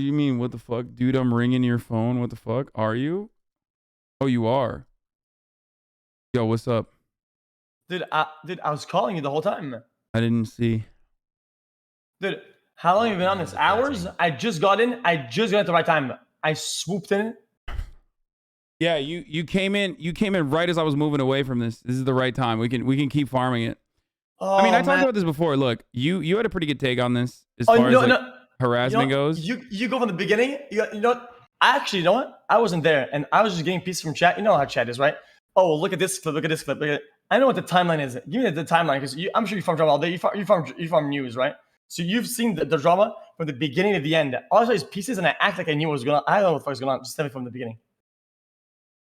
You mean what the fuck, dude? I'm ringing your phone. What the fuck? Are you? Oh, you are. Yo, what's up? Dude, I was calling you the whole time. I didn't see. Dude, how long have you been on this? Hours? I just got in. I just got at the right time. I swooped in. Yeah, you came in. You came in right as I was moving away from this. This is the right time. We can keep farming it. Oh, I mean, I talked about this before. Look, you had a pretty good take on this as far as like, harassment goes. You go from the beginning. You know what? You know what? I wasn't there, and I was just getting pieces from chat. You know how chat is, right? Oh, look at this clip. Look at this clip. Look at it. I know what the timeline is. Give me the timeline because I'm sure you farm drama all day. You farm news, right? So you've seen the drama from the beginning to the end. All I saw is pieces, and I act like I knew what was going on. I don't know what the fuck was going on. Just tell me from the beginning.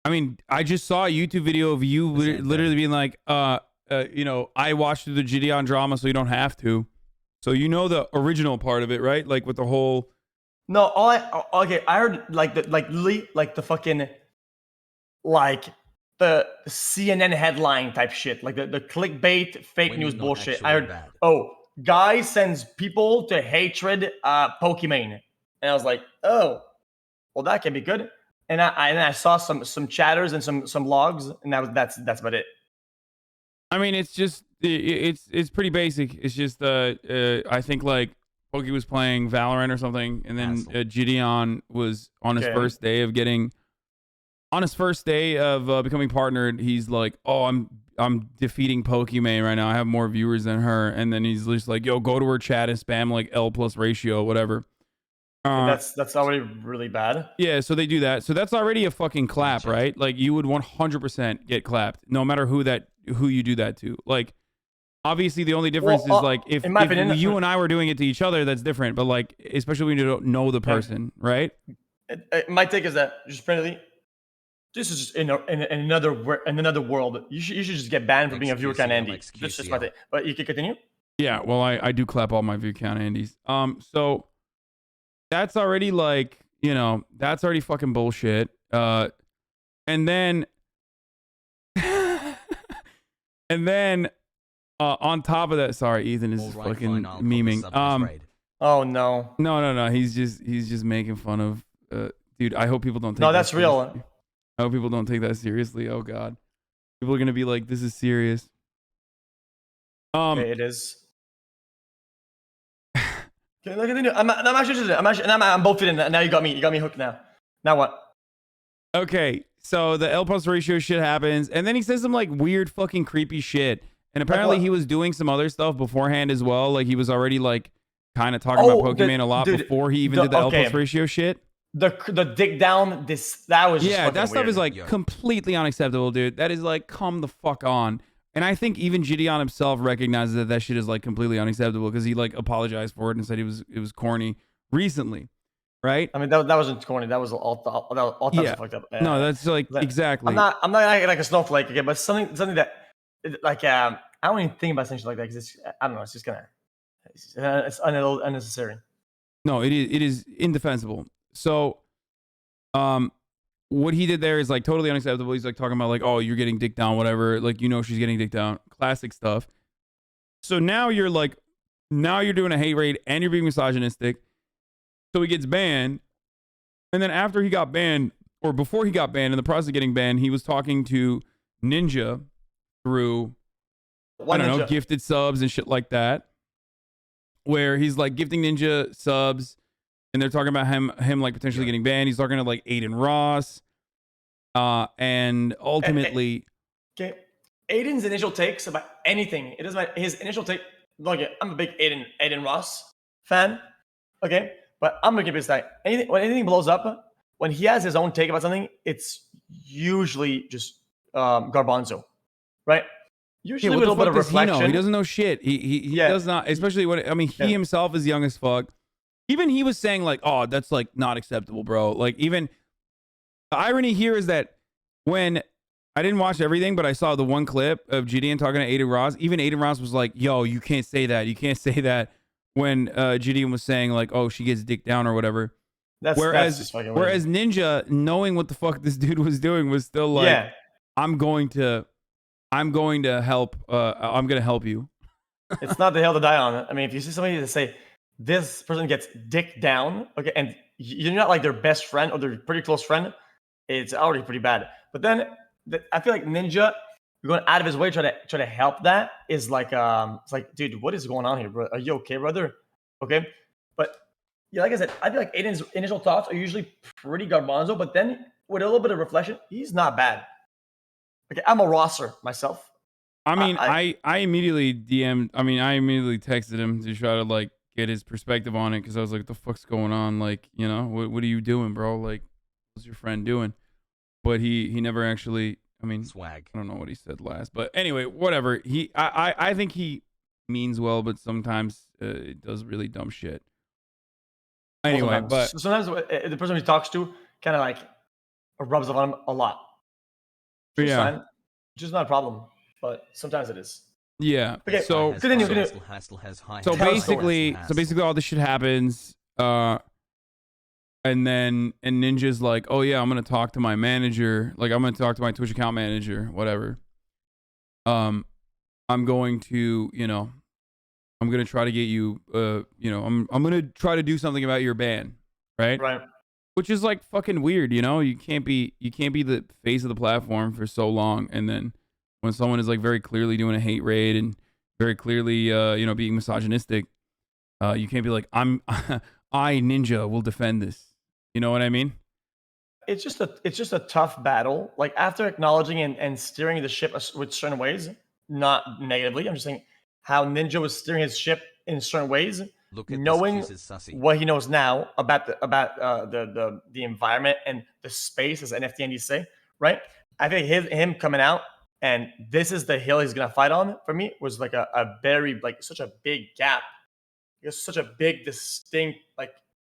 I mean, I just saw a YouTube video of you literally being like, you know, I watched through the Jidion drama, so you don't have to. So you know the original part of it, right? Like with the whole. No, I heard like the fucking like the CNN headline type shit, like the clickbait fake news bullshit. I heard, guy sends people to hatred Pokimane, and I was like, oh, well that can be good. And I saw some chatters and some logs, and that's about it. I mean, it's just it's pretty basic. It's just I think like Poki was playing Valorant or something, and then Jidion was on his first day of getting becoming partnered. He's like, oh, I'm defeating Pokimane right now. I have more viewers than her, and then he's just like, yo, go to her chat and spam like L+ ratio, whatever. That's already really bad. Yeah, so they do that. So that's already a fucking clap, right? Like you would 100% get clapped, no matter who you do that to. Like, obviously, the only difference is like if you and I were doing it to each other, that's different. But like, especially when you don't know the person, right? My take is that just friendly. This is just in another world. You should just get banned for being a viewer count Andy. That's just my take. But you can continue. Yeah, well, I do clap all my view count Andys. So that's already like, you know, that's already fucking bullshit. And then on top of that, sorry, Ethan is fucking memeing. Oh no. No. He's just making fun of dude, I hope people don't take that's real. I hope people don't take that seriously. Oh god. People are gonna be like, this is serious. Okay, it is. Okay, continue. I'm both fitting. Now you got me hooked now. Now what? Okay, so the L+ ratio shit happens, and then he says some like weird fucking creepy shit. And apparently he was doing some other stuff beforehand as well. Like he was already like kind of talking about Pokimane a lot before he even did the L+ ratio shit. The dig down, that was just that stuff is like completely unacceptable, dude. That is like, come the fuck on. And I think even Jidion himself recognizes that shit is like completely unacceptable because he like apologized for it and said it was corny recently, right? I mean that wasn't corny. That was all types of fucked up. No, that's like exactly. I'm not acting like a snowflake again, but something that like I don't even think about things like that because I don't know. It's just it's unnecessary. No, it is indefensible. So, what he did there is like totally unacceptable. He's like talking about like, oh, you're getting dick down, whatever. Like, you know, she's getting dick down. Classic stuff. So now you're doing a hate raid and you're being misogynistic. So he gets banned. And then after he got banned, or before he got banned, in the process of getting banned, he was talking to Ninja through, I don't know, gifted subs and shit like that. Where he's like gifting Ninja subs. And they're talking about him like potentially getting banned. He's talking to like Aiden Ross. And ultimately... Okay. Aiden's initial takes about anything. It doesn't matter. His initial take... Look, I'm a big Aiden Ross fan. Okay? But I'm going to give this that. When anything blows up, when he has his own take about something, it's usually just garbanzo. Right? Usually a little bit of reflection. He doesn't know shit. He does not... Especially when... I mean, he himself is young as fuck. Even he was saying like, oh, that's like not acceptable, bro. Like even the irony here is that when I didn't watch everything, but I saw the one clip of Jidion talking to Aiden Ross. Even Aiden Ross was like, yo, you can't say that. You can't say that when Jidion was saying like, oh, she gets dick down or whatever. Whereas Ninja, knowing what the fuck this dude was doing, was still like, I'm going to help. I'm going to help you. It's not the hill to die on. I mean, if you see somebody to say, this person gets dick down, okay, and you're not like their best friend or their pretty close friend, it's already pretty bad. But then I feel like Ninja going out of his way try to help that is like it's like, dude, what is going on here, bro? Are you okay, brother? Okay, but yeah, like I said, I feel like Aiden's initial thoughts are usually pretty garbanzo, but then with a little bit of reflection, he's not bad. Okay, I'm a roster myself. I mean, I immediately DM'd. I mean, I immediately texted him to try to like get his perspective on it because I was like, "What the fuck's going on? Like, you know, what are you doing, bro? Like, what's your friend doing?" But he never actually. I mean, swag. I don't know what he said last, but anyway, whatever. I think he means well, but sometimes it does really dumb shit. Anyway, but sometimes the person he talks to kind of like rubs off on him a lot. Which is fine, which is not a problem, but sometimes it is. Yeah. Okay, so continue. Basically, all this shit happens, and then Ninja's like, "Oh yeah, I'm gonna talk to my manager. Like, I'm gonna talk to my Twitch account manager, whatever. I'm going to, you know, I'm gonna try to get you, you know, I'm gonna try to do something about your ban, right? Right. Which is like fucking weird, you know? You can't be the face of the platform for so long, and then when someone is like very clearly doing a hate raid and very clearly, you know, being misogynistic, you can't be like, I Ninja will defend this. You know what I mean? It's just a tough battle. Like after acknowledging and steering the ship with certain ways, not negatively. I'm just saying how Ninja was steering his ship in certain ways. Knowing what he knows now about the environment and the space, as NFT and say, right? I think him coming out and this is the hill he's gonna fight on for me was like a very like such a big gap. It's such a big distinct like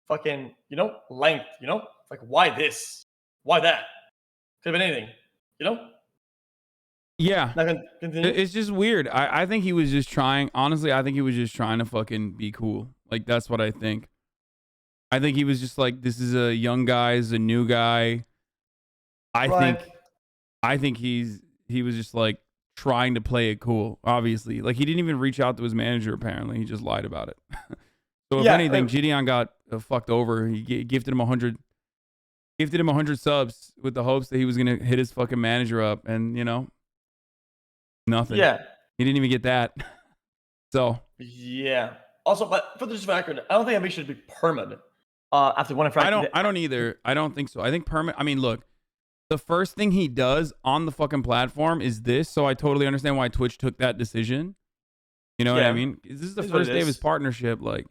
fucking, you know, length, you know? Like why this? Why that? Could have been anything, you know? Yeah. Continue. It's just weird. I think he was just trying, honestly, I think he was just trying to fucking be cool. Like, that's what I think. I think he was just like, this is a young guy, this is a new guy. I think he was just like trying to play it cool, obviously. Like, he didn't even reach out to his manager, apparently. He just lied about it. So if anything, Jidion got fucked over. He gifted him 100 subs with the hopes that he was going to hit his fucking manager up. And, you know, nothing. Yeah. He didn't even get that. So. Yeah. Also, but for the record, I don't think MB should be permanent after one infraction. I don't either. I don't think so. I think permanent. I mean, look, the first thing he does on the fucking platform is this. So I totally understand why Twitch took that decision. You know what I mean? This is the first day of his partnership. Like,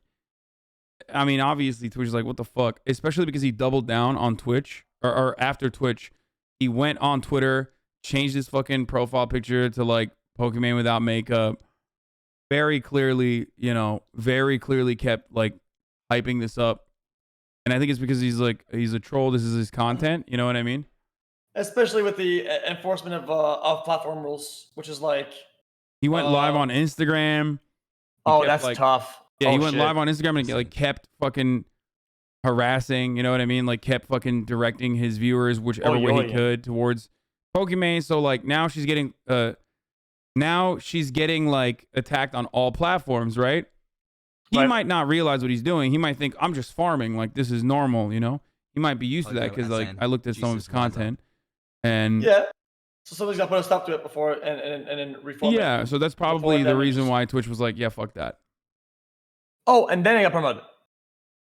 I mean, obviously Twitch is like, what the fuck? Especially because he doubled down on Twitch or after Twitch, he went on Twitter, changed his fucking profile picture to like Pokimane without makeup. Very clearly, you know, kept like hyping this up. And I think it's because he's a troll. This is his content. You know what I mean? Especially with the enforcement of platform rules, which is like. He went live on Instagram. That's like, tough. Yeah, he went live on Instagram and like kept fucking harassing, you know what I mean? Like kept fucking directing his viewers whichever way he could towards Pokimane. So like now she's getting like attacked on all platforms, right? He might not realize what he's doing. He might think I'm just farming, like this is normal, you know? He might be used to that because like I looked at some of his content and so somebody's got to put a stop to it before and then reform it. Yeah, so that's probably the reason why Twitch was like, yeah, fuck that. Oh, and then he got promoted.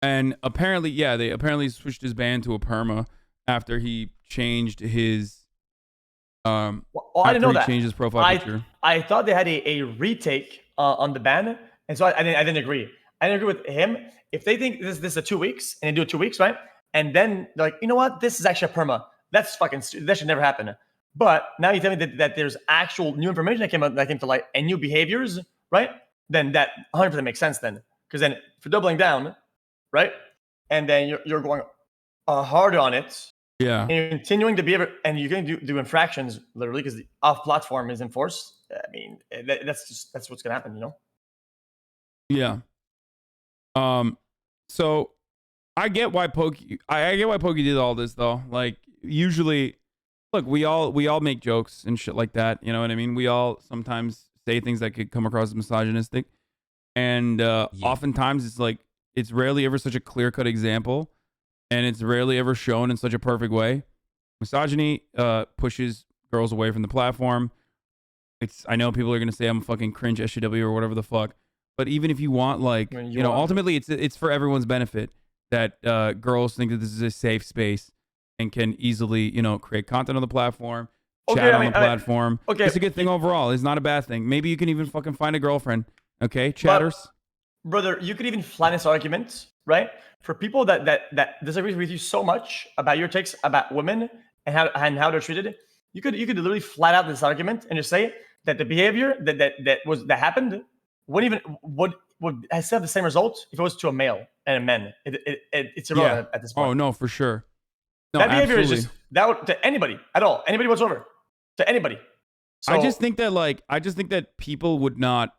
And apparently, they apparently switched his ban to a perma after he changed his I didn't know that. Changed his profile picture. I thought they had a retake on the ban, and so I didn't agree. I didn't agree with him. If they think this is a 2 weeks and they do it 2 weeks, right? And then they're like, you know what? This is actually a perma. That's fucking stupid. That should never happen. But now you tell me that there's actual new information that came to light and new behaviors, right? Then that 100% makes sense then. Because then for doubling down, right? And then you're going harder on it. Yeah. And you're continuing to be able, and you're going to do infractions literally because the off platform is enforced. I mean, that's what's going to happen, you know? Yeah. So I get why Pokey did all this though. Like usually, look, we all make jokes and shit like that. You know what I mean? We all sometimes say things that could come across as misogynistic. And oftentimes it's like, it's rarely ever such a clear-cut example. and it's rarely ever shown in such a perfect way. Misogyny pushes girls away from the platform. I know people are gonna say I'm fucking cringe SJW or whatever the fuck, but even if you want, like, ultimately it's for everyone's benefit that girls think that this is a safe space and can easily, create content on the platform, chat on the platform. It's a good thing overall. It's not a bad thing. Maybe you can even fucking find a girlfriend. Okay, chatters. Brother, you could even flat this argument, right? For people that disagree with you so much about your takes about women and how they're treated, you could literally flat out this argument and just say that the behavior that happened would have the same result if it was to a male and a man. It's irrelevant at this point. Oh no, for sure. No, that behavior absolutely. is just to anybody at all, anybody whatsoever, to anybody. So, I just think that people would not.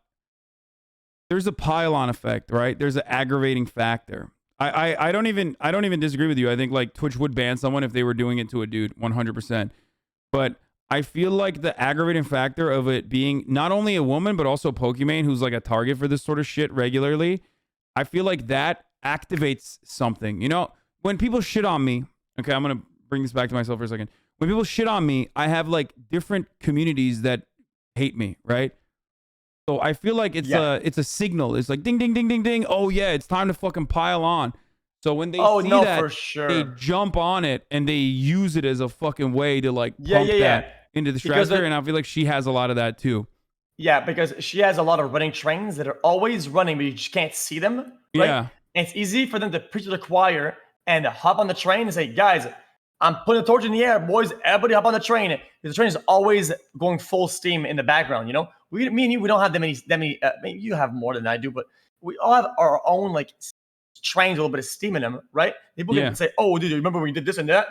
There's a pile-on effect, right? There's an aggravating factor. I don't even disagree with you. I think like Twitch would ban someone if they were doing it to a dude, 100%. But I feel like the aggravating factor of it being not only a woman but also Pokimane, who's like a target for this sort of shit regularly, I feel like that activates something. When people shit on me, okay, I'm gonna bring this back to myself for a second. When people shit on me, I have like different communities that hate me, right? So I feel like it's a signal. It's like ding, ding, ding, ding, ding. Oh yeah, it's time to fucking pile on. So when they see that, for sure, they jump on it and they use it as a fucking way to like pump that into the stratosphere. And I feel like she has a lot of that too. Yeah, because she has a lot of running trains that are always running, but you just can't see them. Right? Yeah, and it's easy for them to preach to the choir and hop on the train and say, "Guys, I'm putting a torch in the air, boys. Everybody hop on the train." The train is always going full steam in the background. Me and you, we don't have that many. Maybe you have more than I do, but we all have our own like trains, a little bit of steam in them, right? People can say, "Oh, dude, remember when you did this and that?"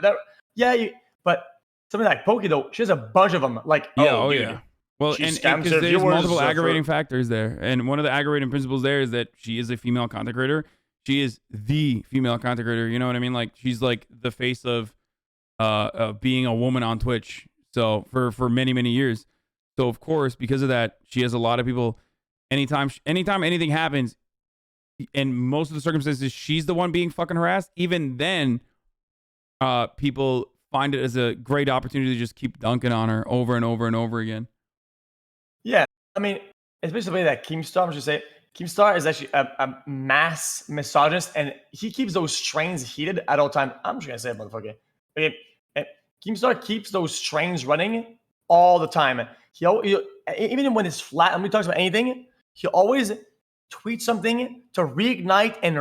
Yeah, but something like Poke though, she has a bunch of them. Like, dude. Well, and because there's multiple aggravating factors there, and one of the aggravating principles there is that she is a female content creator. She is the female content creator. You know what I mean? Like she's like the face of being a woman on Twitch. So for many, many years. So of course, because of that, she has a lot of people. Anytime anything happens, and most of the circumstances, she's the one being fucking harassed. Even then, people find it as a great opportunity to just keep dunking on her over and over and over again. Yeah, I mean, especially that Keemstar, I should say. Keemstar is actually a mass misogynist, and he keeps those trains heated at all times. I'm just gonna say it, motherfucker. Okay, Keemstar keeps those trains running all the time. He even when it's flat, and we talk about anything, he always tweets something to reignite and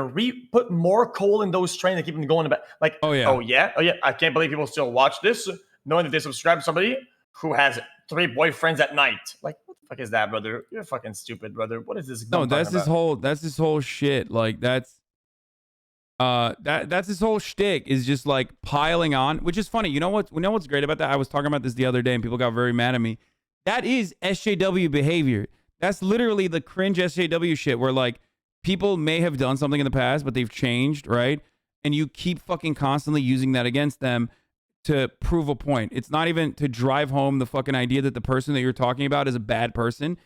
put more coal in those trains and keep them going. Like, oh yeah, I can't believe people still watch this, knowing that they subscribe to somebody who has 3 boyfriends at night. Like, what the fuck is that, brother? You're fucking stupid, brother. What is this? No, that's this whole shit. Like that's this whole shtick is just like piling on, which is funny. You know what's great about that? I was talking about this the other day and people got very mad at me. That is SJW behavior. That's literally the cringe SJW shit where like people may have done something in the past, but they've changed, right? And you keep fucking constantly using that against them to prove a point. It's not even to drive home the fucking idea that the person that you're talking about is a bad person.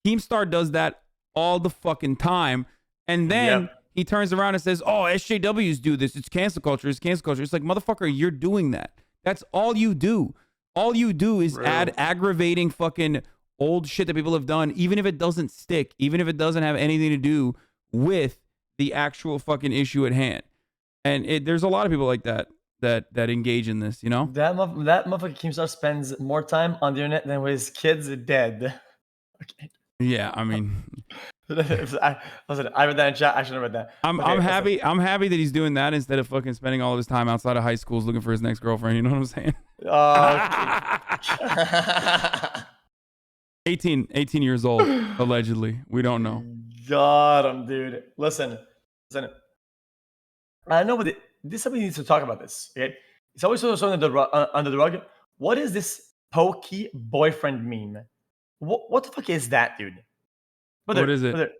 Keemstar does that all the fucking time. And then he turns around and says, "Oh, SJWs do this. It's cancel culture. It's cancel culture." It's like, motherfucker, you're doing that. That's all you do. All you do is add aggravating fucking old shit that people have done, even if it doesn't stick, even if it doesn't have anything to do with the actual fucking issue at hand. And there's a lot of people like that engage in this, That motherfucker Keemstar spends more time on the internet than with his kids dead. Okay. Yeah, I mean, listen, I read that in chat. I should have read that. I'm happy that he's doing that instead of fucking spending all of his time outside of high schools looking for his next girlfriend. You know what I'm saying? 18 years old, allegedly. We don't know. Got him, dude. Listen. I know, but somebody needs to talk about this. Okay, it's always under the rug. What is this pokey boyfriend meme? What the fuck is that, dude? What is it?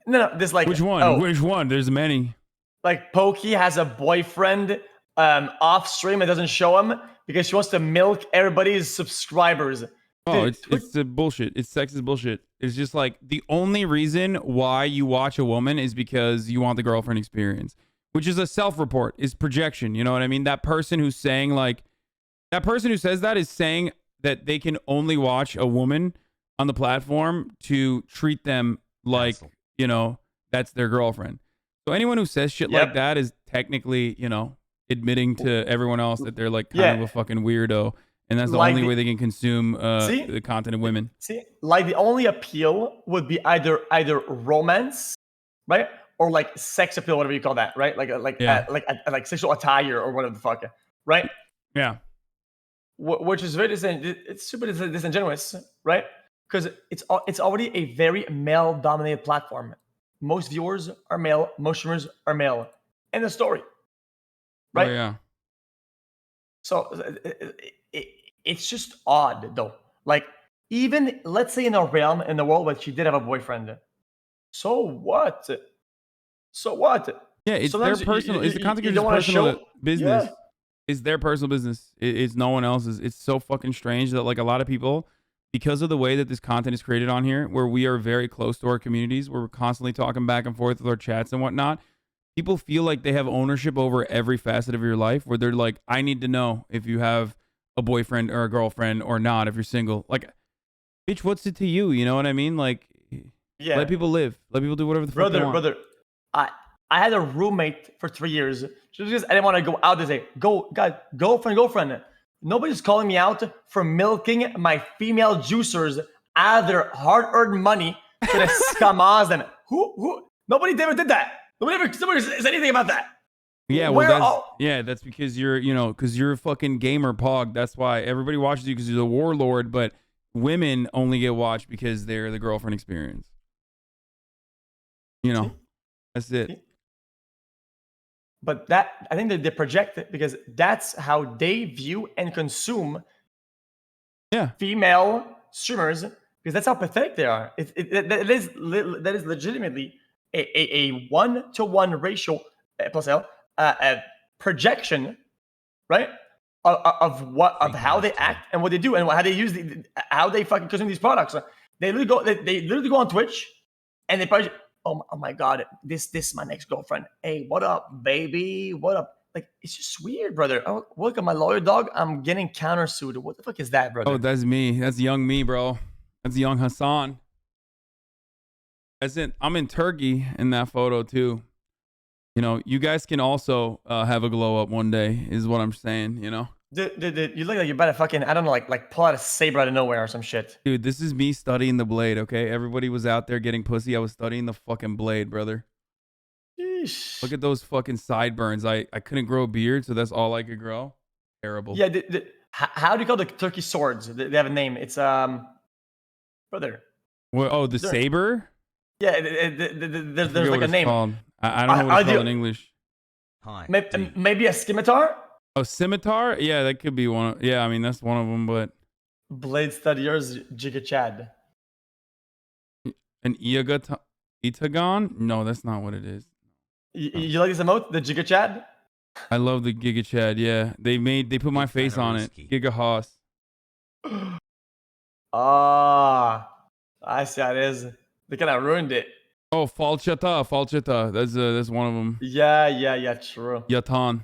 No, this like which one? Which one? There's many. Like Pokey has a boyfriend off stream and doesn't show him because she wants to milk everybody's subscribers. Oh, it's the bullshit. It's sexist bullshit. It's just like the only reason why you watch a woman is because you want the girlfriend experience. which is a self-report, is projection. You know what I mean? That person who's saying like, that person who says that is saying that they can only watch a woman on the platform to treat them like, you know, that's their girlfriend. So anyone who says shit like that is technically, you know, admitting to everyone else that they're like kind of a fucking weirdo. And that's the only way they can consume the content of women. See, like the only appeal would be either romance, right, or like sex appeal, whatever you call that, right? Like sexual attire or whatever the fuck, right? Yeah. Which is very it's super disingenuous, right? Because it's already a very male-dominated platform. Most viewers are male. Most streamers are male. End of story, right? Oh, yeah. So it's just odd, though. Like, even, let's say in a realm, in the world where she did have a boyfriend. So what? So what? Yeah, it's their personal. It's the content creator's personal business. Yeah. It's their personal business. It's no one else's. It's so fucking strange that like a lot of people, because of the way that this content is created on here, where we are very close to our communities, where we're constantly talking back and forth with our chats and whatnot, people feel like they have ownership over every facet of your life, where they're like, I need to know if you have a boyfriend or a girlfriend or not, if you're single. Like, bitch, what's it to you? You know what I mean? Like, let people live. Let people do whatever the fuck they want. Brother, I had a roommate for 3 years just because I didn't want to go out and say, girlfriend. Nobody's calling me out for milking my female juicers out of their hard-earned money to the scammers. And who? Nobody ever did that. Nobody said anything about that. Yeah, well, that's because you're a fucking gamer pog. That's why everybody watches you, because you're the warlord. But women only get watched because they're the girlfriend experience. You know, that's it. But that, I think that they project it because that's how they view and consume female streamers, because that's how pathetic they are. That is legitimately a 1-to-1 ratio plus L projection, right? Of how they act and what they do and how they use how they fucking consume these products. They literally go on Twitch and they probably, oh my god, this is my next girlfriend. Hey, what up, baby? What up? Like, it's just weird, brother. Oh, look at my lawyer dog. I'm getting countersued. What the fuck is that, brother? Oh, that's me. That's young me, bro. That's young Hasan. That's it. I'm in Turkey in that photo too. You know, you guys can also have a glow up one day, is what I'm saying. You know. Dude, you look like you're about to fucking, I don't know, like pull out a saber out of nowhere or some shit. Dude, this is me studying the blade, okay? Everybody was out there getting pussy. I was studying the fucking blade, brother. Yeesh. Look at those fucking sideburns. I couldn't grow a beard, so that's all I could grow. Terrible. Yeah, how do you call the Turkey swords? They have a name. It's, brother. Well, oh, the saber? Yeah, there's like a name. Called. I don't know what it's called in English. Maybe a scimitar? Oh, scimitar? Yeah, that could be one. Yeah, I mean, that's one of them, but... Blade studiers, Giga Chad. An Itagon? No, that's not what it is. You like this emote? The Giga Chad? I love the Giga Chad, yeah. They put my face on it. Giga Hoss. I see how it is. They kind of ruined it. Oh, Falchata. That's one of them. Yeah, true. Yatan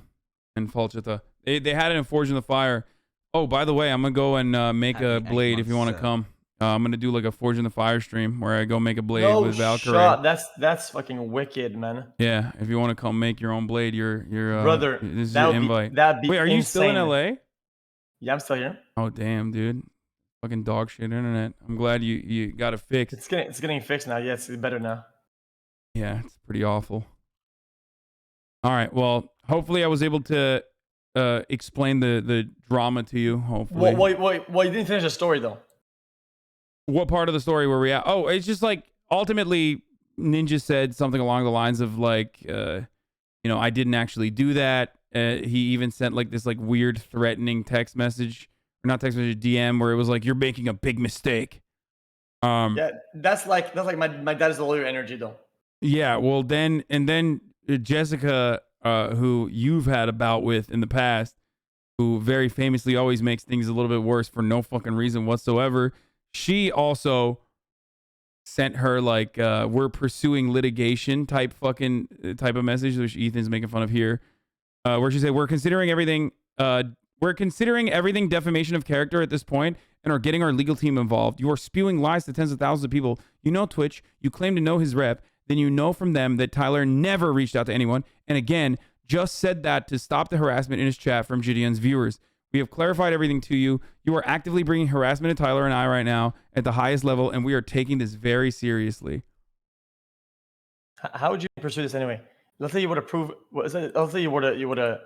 and Falchata. They had it in Forge in the Fire. Oh, by the way, I'm gonna go and make a blade if you want to come. I'm gonna do like a Forge in the Fire stream where I go make a blade with Valkyrie. That's fucking wicked, man. Yeah, if you want to come make your own blade, you're brother. This is your invite. That'd be Wait, are insane. you still in LA? Yeah, I'm still here. Oh damn, dude. Fucking dog shit internet. I'm glad you got it fixed. It's getting fixed now. Yeah, it's better now. Yeah, it's pretty awful. All right. Well, hopefully I was able to explain the drama to you. Hopefully. Well, you didn't finish the story though. What part of the story were we at? Oh, it's just like ultimately Ninja said something along the lines of like, I didn't actually do that. He even sent like this like weird threatening text message, or not text message, DM, where it was like, you're making a big mistake. Yeah, that's like my dad's lawyer energy though. Yeah, well then Jessica, who you've had a bout with in the past, who very famously always makes things a little bit worse for no fucking reason whatsoever. She also sent her like we're pursuing litigation type of message, which Ethan's making fun of here, where she said we're considering everything defamation of character at this point and are getting our legal team involved. You are spewing lies to tens of thousands of people. You know Twitch. You claim to know his rep. Then you know from them that Tyler never reached out to anyone. And again, just said that to stop the harassment in his chat from Jidion's viewers. We have clarified everything to you. You are actively bringing harassment to Tyler and I right now at the highest level, and we are taking this very seriously. How would you pursue this anyway? Let's say you would approve. Let's say you would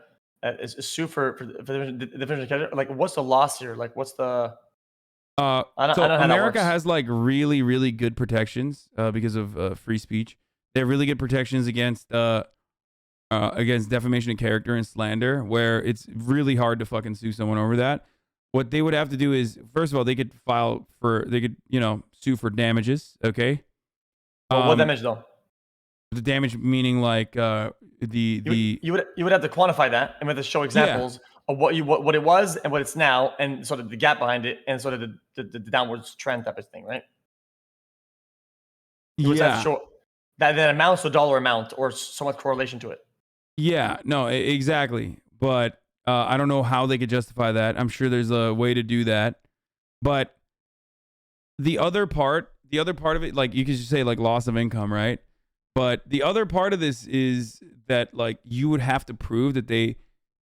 sue for the definition of character. Like, what's the loss here? Like, what's the So America has like really, really good protections because of free speech. They have really good protections against defamation of character and slander, where it's really hard to fucking sue someone over that. What they would have to do is, first of all, they could sue for damages. Okay. What damage though? The damage meaning like you would have to quantify that and we have to show examples of what it was and what it's now, and sort of the gap behind it, and sort of the downwards trend type of thing, right? You would have to show that amounts to a dollar amount or somewhat correlation to it. Yeah, no, exactly. But I don't know how they could justify that. I'm sure there's a way to do that. But the other part of it, like you could just say like loss of income, right? But the other part of this is that like you would have to prove that they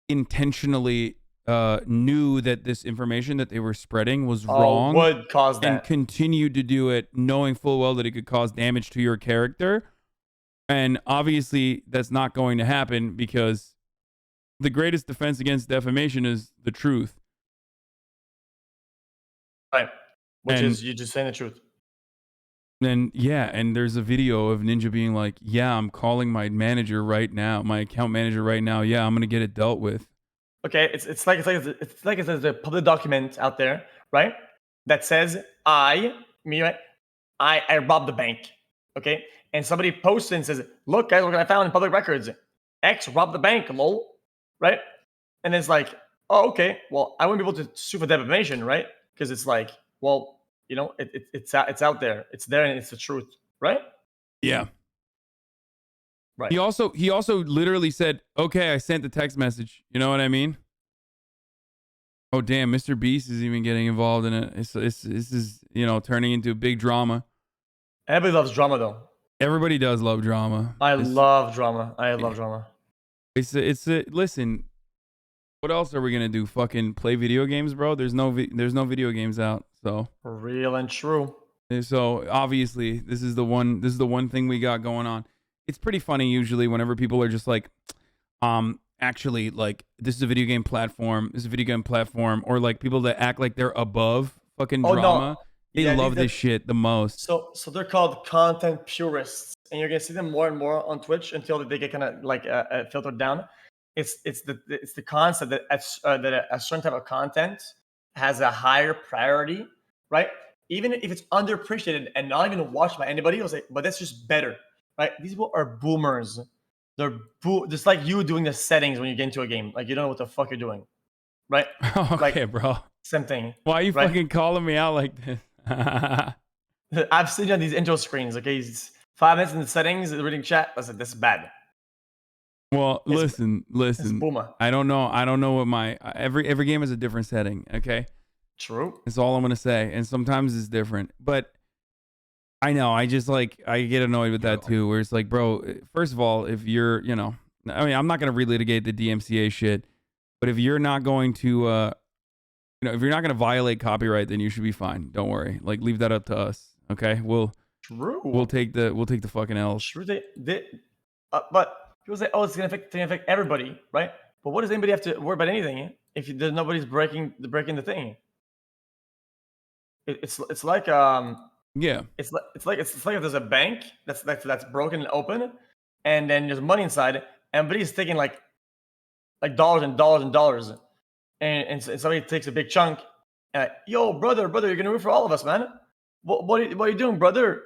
intentionally knew that this information that they were spreading was wrong, would cause that, and continued to do it knowing full well that it could cause damage to your character. And obviously that's not going to happen, because the greatest defense against defamation is the truth. Right. Which is you just saying the truth. And and there's a video of Ninja being like, yeah, I'm calling my manager right now, my account manager right now. Yeah, I'm going to get it dealt with. Okay, it's like there's a public document out there, right? That says I robbed the bank. Okay? And somebody posts and says, look, guys, look what I found in public records. X robbed the bank, lol. Right? And it's like, oh, okay. Well, I wouldn't be able to sue for defamation, right? Because it's like, well, you know, it's out there. It's there and it's the truth, right? Yeah. Right. He also literally said, okay, I sent the text message. You know what I mean? Oh, damn, Mr. Beast is even getting involved in it. This is, turning into a big drama. Everybody loves drama, though. Everybody does love drama. I love drama. Listen, what else are we gonna do? Fucking play video games, bro? There's no video games out, so. Real and true. So obviously, this is the one thing we got going on. It's pretty funny usually whenever people are just like, actually, like, this is a video game platform. Or like people that act like they're above fucking drama. No. They love this shit the most. So they're called content purists, and you're gonna see them more and more on Twitch until they get kind of like filtered down. It's the concept that a certain type of content has a higher priority, right? Even if it's underappreciated and not even watched by anybody, I'll say, but that's just better, right? These people are boomers. They're just like you doing the settings when you get into a game, like you don't know what the fuck you're doing, right? Okay, like, bro. Same thing. Why are you fucking calling me out like this? I've seen you on these intro screens. Okay, he's 5 minutes in the settings, reading chat. I said, this is bad. Well, listen. I don't know what my every game is a different setting. Okay. True. That's all I'm gonna say, and sometimes it's different. But I know I just like I get annoyed with that too, where it's like, bro. First of all, if you're, I mean, I'm not gonna relitigate the DMCA shit, but if you're not going to if you're not going to violate copyright, then you should be fine. Don't worry. Like, leave that up to us. Okay. We'll take the fucking L's. True. But people say, oh, it's going to affect everybody. Right. But what does anybody have to worry about anything if there's nobody's breaking the thing? It's like, yeah. It's like if there's a bank that's broken and open, and then there's money inside, and everybody's taking like dollars and dollars and dollars. And somebody takes a big chunk. Yo, brother, you're gonna root for all of us, man. What are you doing, brother?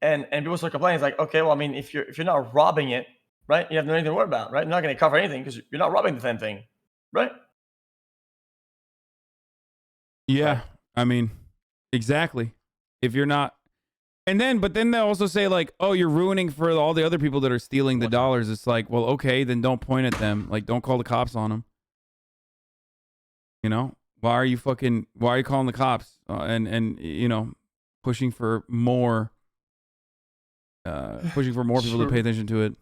And people start complaining. It's like, okay, well, I mean, if you're not robbing it, right? You have nothing to worry about, right? You're not gonna cover anything because you're not robbing the damn thing, right? Yeah, right. I mean, exactly. If you're not, But then they'll also say like, oh, you're ruining for all the other people that are stealing the dollars. It's like, well, okay, then don't point at them. Like, don't call the cops on them. You know, why are you calling the cops and you know, pushing for more people to pay attention to it?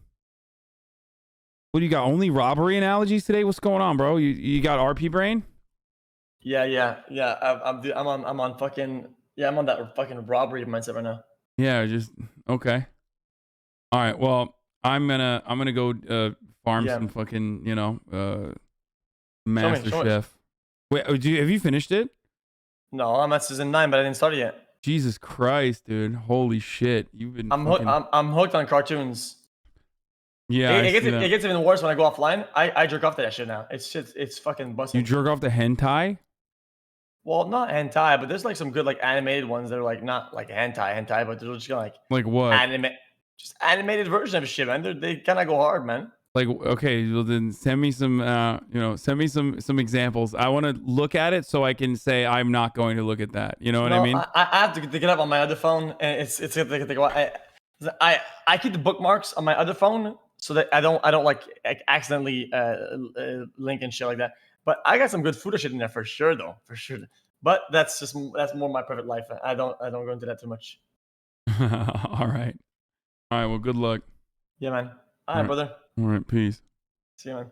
What do you got? Only robbery analogies today? What's going on, bro? You got RP brain? Yeah. I'm on that fucking robbery mindset right now. Yeah, just okay. All right. Well, I'm gonna go farm some fucking, you know, Master Chef. Wait, have you finished it? No, I'm at season 9, but I didn't start it yet. Jesus Christ, dude! Holy shit! You've been. I'm hooked on cartoons. Yeah, it gets even worse when I go offline. I jerk off to that shit now. It's fucking busting. You jerk off to hentai? Well, not hentai, but there's like some good like animated ones that are like not like hentai, but they're just gonna like what? Just animated version of shit, man. They kind of go hard, man. Like, okay, well then send me some, send me some examples. I want to look at it so I can say I'm not going to look at that. You know what I mean? I have to get up on my other phone, and it's gonna take a while. I keep the bookmarks on my other phone so that I don't like accidentally link and shit like that. But I got some good food shit in there for sure, though, for sure. But that's more my private life. I don't go into that too much. All right. Well, good luck. Yeah, man. All right, brother. All right, peace. See you, man.